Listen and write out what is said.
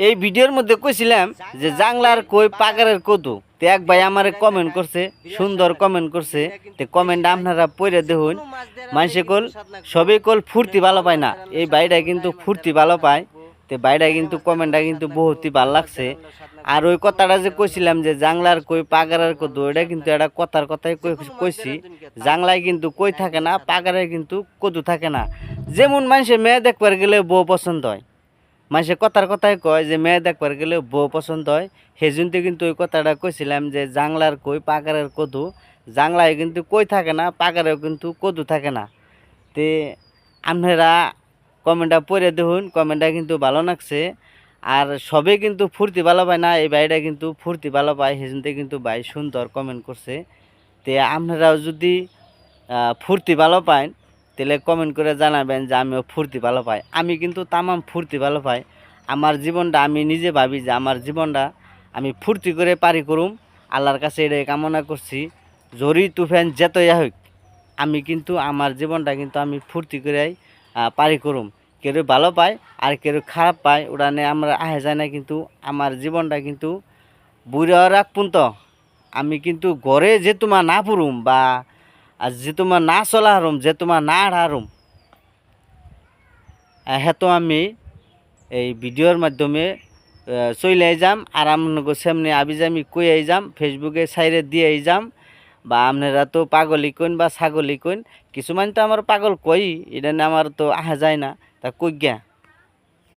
এই ভিডিওর মধ্যে কইছিলাম যে জাংলার কই পাগারের কদু। তো এক ভাই আমারে কমেন্ট করছে, সুন্দর কমেন্ট করছে। তো কমেন্ট আপনারা পড়ে দেখুন। মানুষে কল সবই কল ফুর্তি ভালো পায় না, এই ভাইটা কিন্তু ফুর্তি ভালো পায়। তো ভাইটা কিন্তু কমেন্টটা কিন্তু বহুতই ভালো লাগছে। আর ওই কথাটা যে কইছিলাম যে জাংলার কই পাগারের কদু, এটা কিন্তু একটা কথার কথাই কইছি। জাংলায় কিন্তু কই থাকে না, পাগারে কিন্তু কদু থাকে না। যেমন মানুষে মেয়ে দেখবার গেলে বউ পছন্দ হয়, মানুষে কথার কথাই কয় যে মেয়ে দেখবার গেলে বউ পছন্দ হয়। সেজন্যতে কিন্তু ওই কথাটা কইছিলাম যে জাংলার কই পাগারের কদু। জাংলায় কিন্তু কই থাকে না, পাগারেও কিন্তু কদু থাকে না। তে আপনারা কমেন্টটা পড়ে দেখুন, কমেন্টটা কিন্তু ভালো লাগছে। আর সবে কিন্তু ফুর্তি ভালো পায় না, এই ভাইটা কিন্তু ফুর্তি ভালো পায়, সেজন্যতে কিন্তু ভাই সুন্দর কমেন্ট করছে। তে আপনারাও যদি ফুর্তি ভালো পান তাহলে কমেন্ট করে জানাবেন যে আমিও ফুর্তি ভালো পাই। আমি কিন্তু তামাম ফুর্তি ভালো পাই। আমার জীবনটা আমি নিজে ভাবি যে আমার জীবনটা আমি ফুর্তি করে পারি করুম। আল্লাহর কাছে এটাই কামনা করছি। জরি তুফান যেতই হোক, আমি কিন্তু আমার জীবনটা কিন্তু আমি ফুর্তি করে পারি করুম। কেউ ভালো পায় আর কেউ খারাপ পায়, ওটা নিয়ে আমরা আহে যায় না। কিন্তু আমার জীবনটা কিন্তু বুড়া রাখপুন তো আমি কিন্তু ঘরে যে তোমার না পড়ুম বা আর যে তোমার না চলা হারুম, যে তোমার না হারুম, হ্যাঁ তো আমি এই ভিডিওর মাধ্যমে চলে যাম। আর আপনাকে সামনে আবি যামি কই যাম, ফেসবুকে সাইরে দিয়ে যাম। বা আপনারা তো পাগলি কইন বা ছাগলি কইন, কিছুমান তো আমার পাগল কই, এটা নিয়ে আমার তো আহা যায় না। তা কই গিয়া